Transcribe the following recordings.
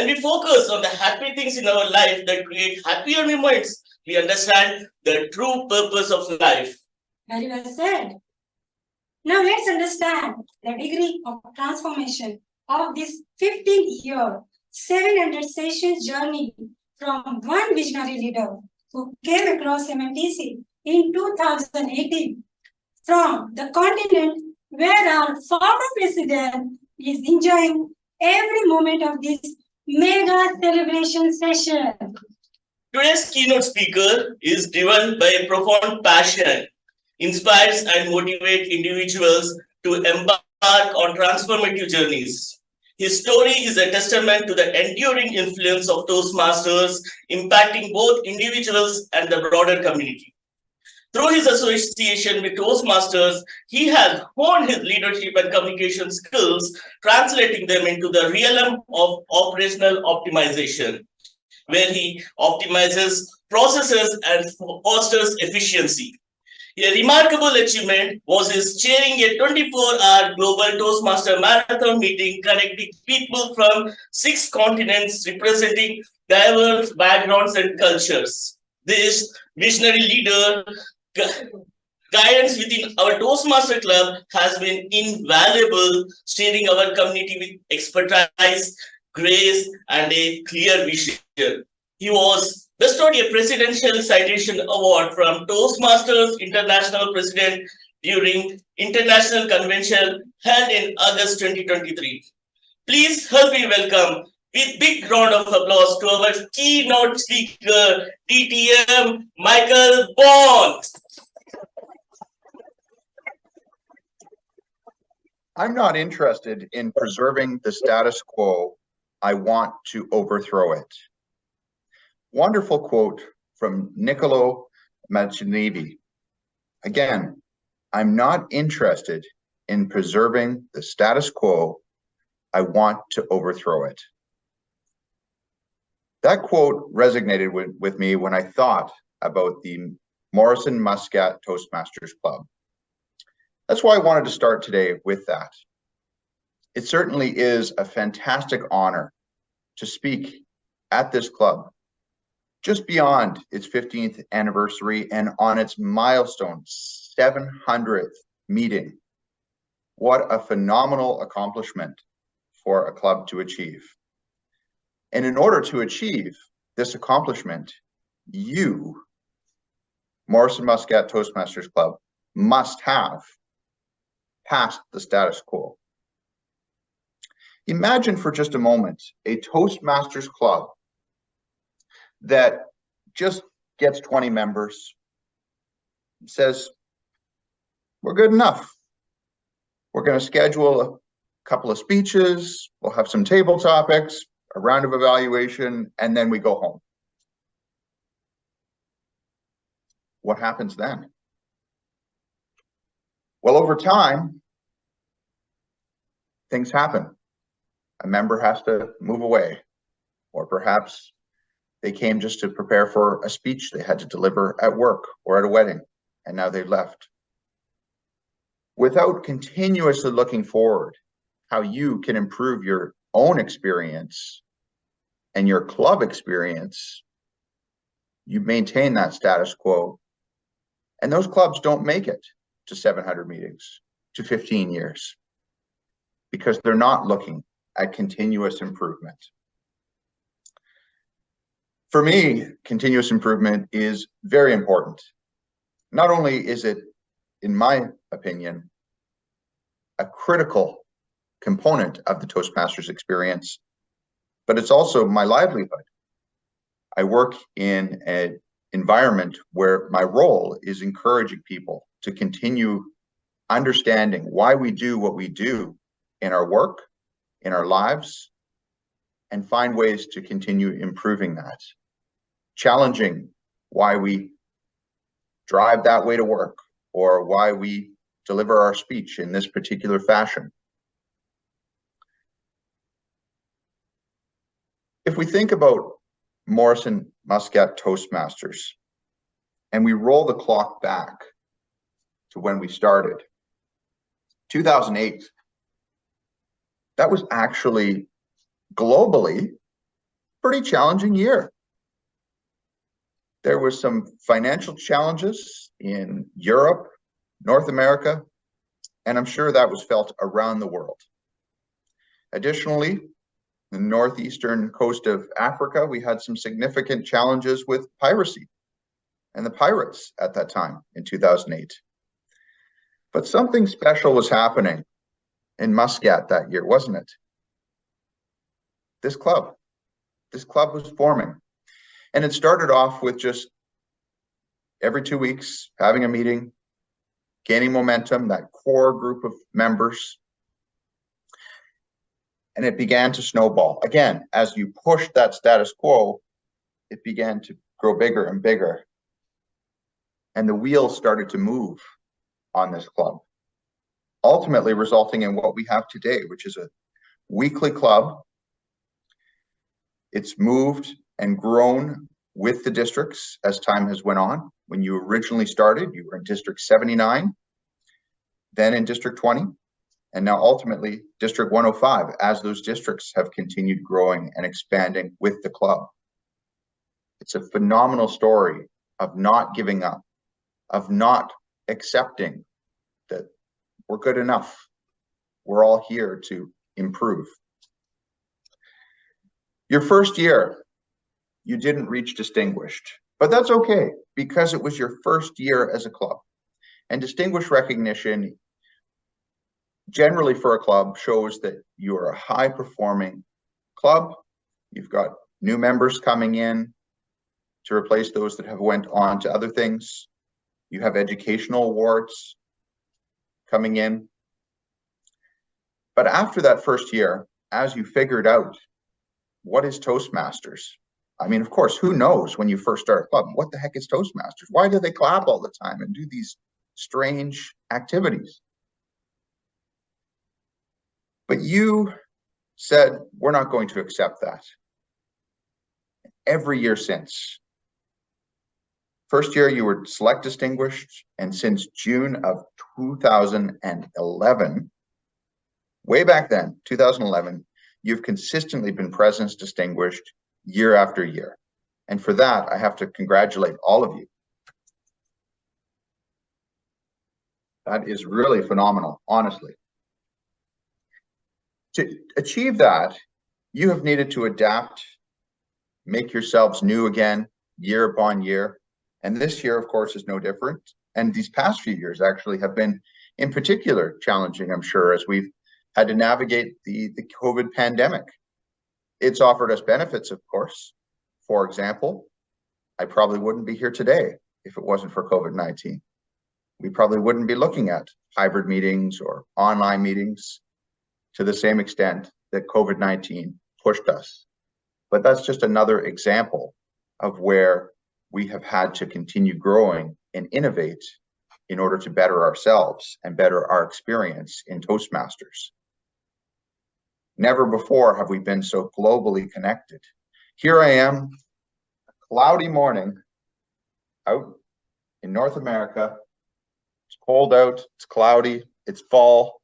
When we focus on the happy things in our life that create happier moments, we understand the true purpose of life. Very well said. Now let's understand the degree of transformation of this 15-year, 700 sessions journey from one visionary leader who came across MMTC in 2018 from the continent where our former president is enjoying every moment of this mega celebration session. Today's keynote speaker is driven by a profound passion, inspires and motivates individuals to embark on transformative journeys. His story is a testament to the enduring influence of Toastmasters, impacting both individuals and the broader community. Through his association with Toastmasters, he has honed his leadership and communication skills, translating them into the realm of operational optimization, where he optimizes processes and fosters efficiency. A remarkable achievement was his chairing a 24-hour global Toastmaster marathon meeting connecting people from 6 continents representing diverse backgrounds and cultures. This visionary leader guidance within our Toastmaster Club has been invaluable, steering our community with expertise, grace, and a clear vision. He was bestowed a Presidential Citation Award from Toastmasters International President during International Convention held in August 2023. Please help me welcome with big round of applause to our keynote speaker, TTM Michael Bond. I'm not interested in preserving the status quo. I want to overthrow it. Wonderful quote from Niccolo Machiavelli. Again, I'm not interested in preserving the status quo. I want to overthrow it. That quote resonated with me when I thought about the Morrison Muscat Toastmasters Club. That's why I wanted to start today with that. It certainly is a fantastic honor to speak at this club, just beyond its 15th anniversary and on its milestone 700th meeting. What a phenomenal accomplishment for a club to achieve. And in order to achieve this accomplishment, you, Morrison Muscat Toastmasters Club, must have passed the status quo. Imagine for just a moment a Toastmasters Club that just gets 20 members, says, we're good enough. We're going to schedule a couple of speeches, we'll have some table topics, a round of evaluation, and then we go home. What happens then? Well, over time, things happen. A member has to move away, or perhaps they came just to prepare for a speech they had to deliver at work or at a wedding, and now they've left. Without continuously looking forward, how you can improve your own experience and your club experience, you maintain that status quo. And those clubs don't make it to 700 meetings, to 15 years, because they're not looking at continuous improvement. For me, continuous improvement is very important. Not only is it, in my opinion, a critical component of the Toastmasters experience, but it's also my livelihood. I work in an environment where my role is encouraging people to continue understanding why we do what we do in our work, in our lives, and find ways to continue improving that. Challenging why we drive that way to work, or why we deliver our speech in this particular fashion. If we think about Morrison Muscat Toastmasters, and we roll the clock back to when we started, 2008, that was actually globally pretty challenging year. There was some financial challenges in Europe, North America, and I'm sure that was felt around the world. Additionally, the northeastern coast of Africa, we had some significant challenges with piracy and the pirates at that time in 2008. But something special was happening in Muscat that year, wasn't it? This club was forming. And it started off with just every 2 weeks having a meeting, gaining momentum, that core group of members. And it began to snowball. Again, as you pushed that status quo, it began to grow bigger and bigger. And the wheels started to move on this club, ultimately resulting in what we have today, which is a weekly club. It's moved and grown with the districts as time has went on. When you originally started, you were in District 79, then in District 20, and now ultimately District 105, as those districts have continued growing and expanding with the club. It's a phenomenal story of not giving up, of not accepting that we're good enough. We're all here to improve. Your first year, you didn't reach distinguished, but that's okay because it was your first year as a club. And distinguished recognition generally for a club shows that you're a high performing club. You've got new members coming in to replace those that have went on to other things. You have educational awards coming in. But after that first year, as you figured out what is Toastmasters? I mean, of course, who knows when you first start a club? What the heck is Toastmasters? Why do they clap all the time and do these strange activities? But you said, we're not going to accept that. Every year since. First year, you were select distinguished, and since June of 2011, way back then, 2011, you've consistently been President's Distinguished year after year. And for that, I have to congratulate all of you. That is really phenomenal, honestly. To achieve that, you have needed to adapt, make yourselves new again, year upon year. And this year, of course, is no different. And these past few years actually have been in particular challenging, I'm sure, as we've had to navigate the COVID pandemic. It's offered us benefits, of course. For example, I probably wouldn't be here today if it wasn't for COVID-19. We probably wouldn't be looking at hybrid meetings or online meetings to the same extent that COVID-19 pushed us. But that's just another example of where we have had to continue growing and innovate in order to better ourselves and better our experience in Toastmasters. Never before have we been so globally connected. Here I am, a cloudy morning out in North America. It's cold out, it's cloudy, it's fall.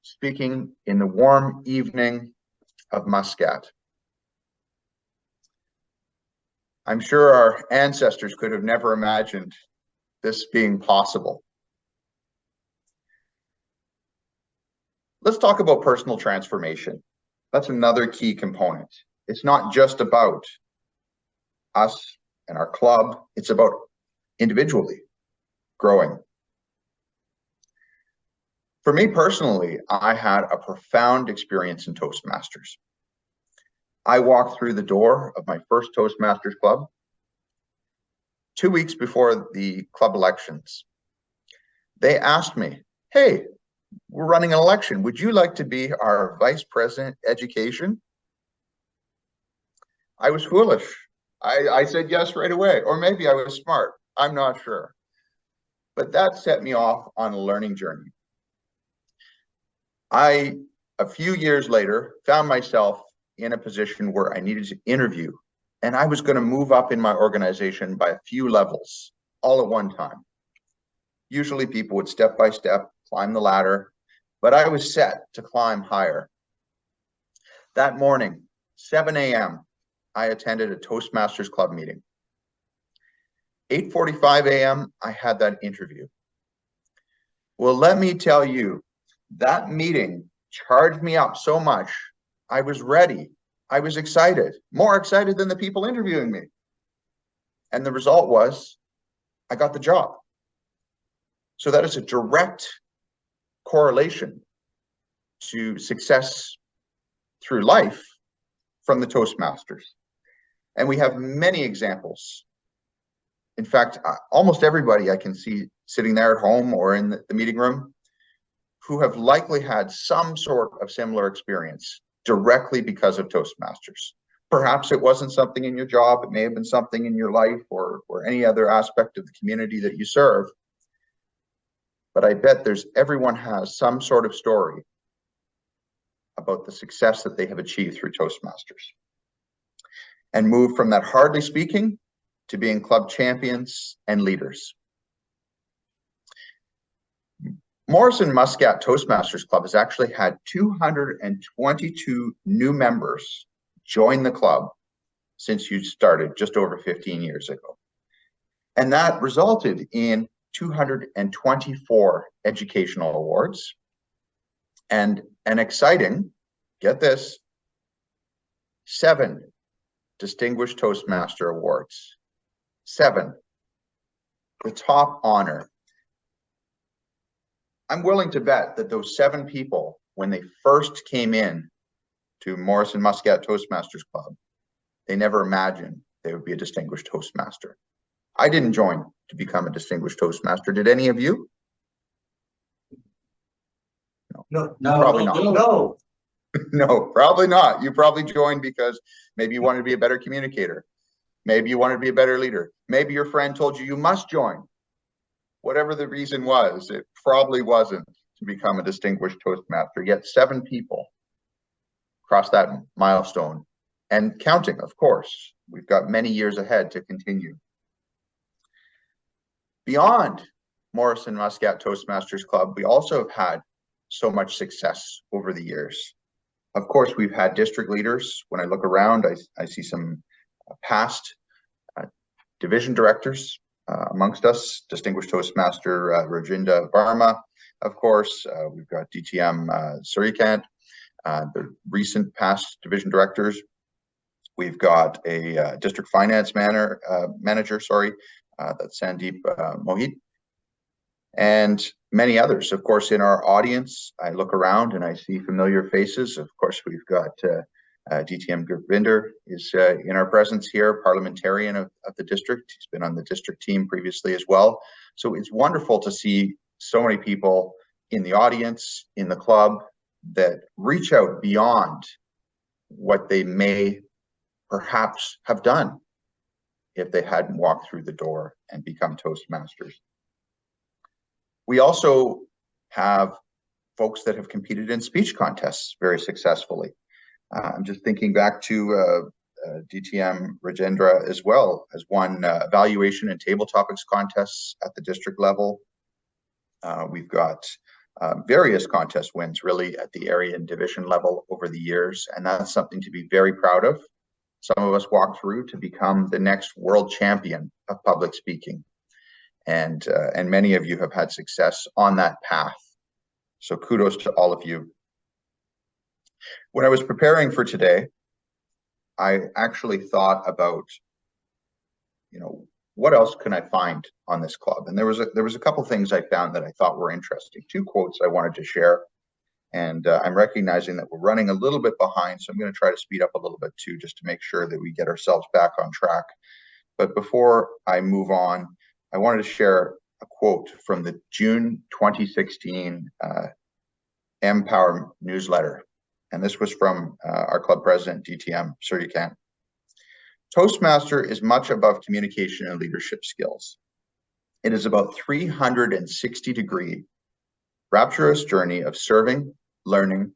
Speaking in the warm evening of Muscat. I'm sure our ancestors could have never imagined this being possible. Let's talk about personal transformation. That's another key component. It's not just about us and our club, it's about individually growing. For me personally, I had a profound experience in Toastmasters. I walked through the door of my first Toastmasters club 2 weeks before the club elections. They asked me, hey, we're running an election. Would you like to be our Vice President Education? I was foolish. I said yes right away, or maybe I was smart. I'm not sure. But that set me off on a learning journey. A few years later, found myself in a position where I needed to interview, and I was going to move up in my organization by a few levels all at one time. Usually people would step by step climb the ladder, but I was set to climb higher. That morning, 7 a.m., I attended a Toastmasters Club meeting. 8:45 a.m., I had that interview. Well, let me tell you, that meeting charged me up so much. I was ready. I was excited, more excited than the people interviewing me. And the result was I got the job. So that is a direct correlation to success through life from the Toastmasters. And we have many examples. In fact, almost everybody I can see sitting there at home or in the meeting room who have likely had some sort of similar experience directly because of Toastmasters. Perhaps it wasn't something in your job, it may have been something in your life or any other aspect of the community that you serve. But I bet everyone has some sort of story about the success that they have achieved through Toastmasters and moved from that hardly speaking to being club champions and leaders. Morrison Muscat Toastmasters Club has actually had 222 new members join the club since you started just over 15 years ago. And that resulted in 224 educational awards and an exciting, get this, 7 Distinguished Toastmaster Awards. 7, the top honor. I'm willing to bet that those 7 people, when they first came in to Morrison Muscat Toastmasters Club, they never imagined they would be a Distinguished Toastmaster. I didn't join to become a Distinguished Toastmaster. Did any of you? No, Probably not. no. No, probably not. You probably joined because maybe you wanted to be a better communicator. Maybe you wanted to be a better leader. Maybe your friend told you must join. Whatever the reason was, it probably wasn't to become a Distinguished Toastmaster. Yet 7 people crossed that milestone and counting, of course. We've got many years ahead to continue. Beyond Morrison Muscat Toastmasters Club, we also have had so much success over the years. Of course, we've had district leaders. When I look around, I see some past division directors amongst us. Distinguished Toastmaster Rajinda Varma, of course. We've got DTM Suryakant, the recent past division directors. We've got a district finance manager, that's Sandeep Mohit, and many others. Of course, in our audience, I look around and I see familiar faces. Of course, we've got DTM Gurvinder is in our presence here, parliamentarian of the district. He's been on the district team previously as well. So it's wonderful to see so many people in the audience, in the club, that reach out beyond what they may perhaps have done if they hadn't walked through the door and become Toastmasters. We also have folks that have competed in speech contests very successfully. I'm just thinking back to DTM Rajendra as well, as won evaluation and table topics contests at the district level. We've got various contest wins really at the area and division level over the years, and that's something to be very proud of. Some of us walked through to become the next world champion of public speaking. And many of you have had success on that path. So kudos to all of you. When I was preparing for today, I actually thought about, what else can I find on this club? And there was a couple things I found that I thought were interesting. 2 quotes I wanted to share. And I'm recognizing that we're running a little bit behind, so I'm going to try to speed up a little bit too, just to make sure that we get ourselves back on track. But before I move on, I wanted to share a quote from the June 2016 Empower newsletter. And this was from our club president, DTM Suryakant. Toastmaster is much above communication and leadership skills. It is about 360-degree rapturous journey of serving, learning,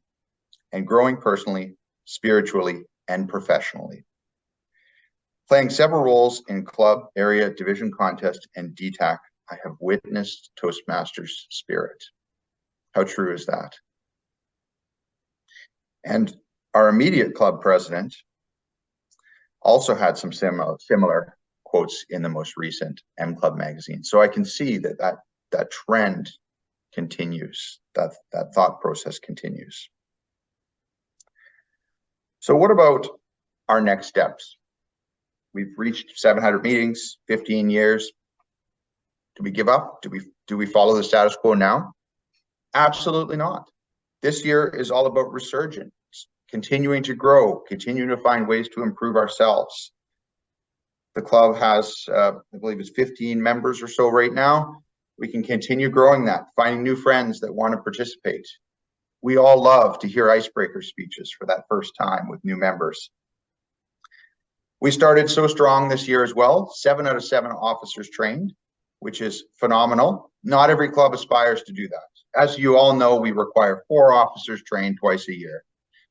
and growing personally, spiritually, and professionally. Playing several roles in club, area, division contest, and DTAC, I have witnessed Toastmasters spirit. How true is that? And our immediate club president, also had some similar quotes in the most recent M Club magazine. So I can see that trend continues, that thought process continues. So what about our next steps? We've reached 700 meetings, 15 years. Do we give up? Do we follow the status quo now? Absolutely not. This year is all about resurgence, continuing to grow, continuing to find ways to improve ourselves. The club has, I believe it's 15 members or so right now. We can continue growing that, finding new friends that want to participate. We all love to hear icebreaker speeches for that first time with new members. We started so strong this year as well, 7 out of 7 officers trained, which is phenomenal. Not every club aspires to do that. As you all know, we require 4 officers trained twice a year,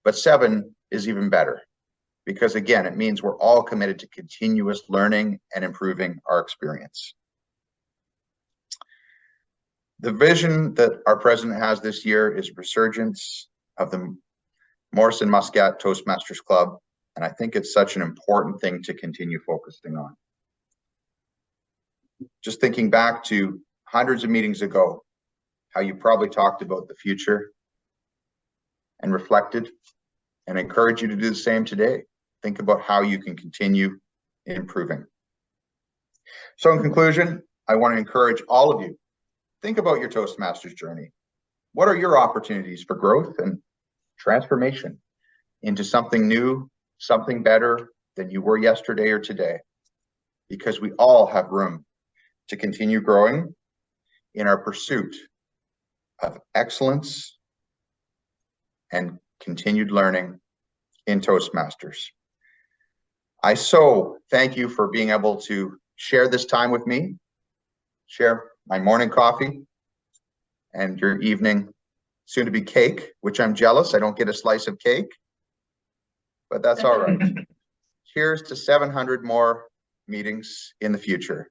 but 7 is even better because again, it means we're all committed to continuous learning and improving our experience. The vision that our president has this year is resurgence of the Morrison Muscat Toastmasters Club, and I think it's such an important thing to continue focusing on. Just thinking back to hundreds of meetings ago, how you probably talked about the future and reflected, and I encourage you to do the same today. Think about how you can continue improving. So in conclusion, I want to encourage all of you, think about your Toastmasters journey. What are your opportunities for growth and transformation into something new, something better than you were yesterday or today? Because we all have room to continue growing in our pursuit of excellence and continued learning in Toastmasters. I so thank you for being able to share this time with me, share my morning coffee and your evening soon to be cake, which I'm jealous I don't get a slice of cake, but that's all right. Cheers to 700 more meetings in the future.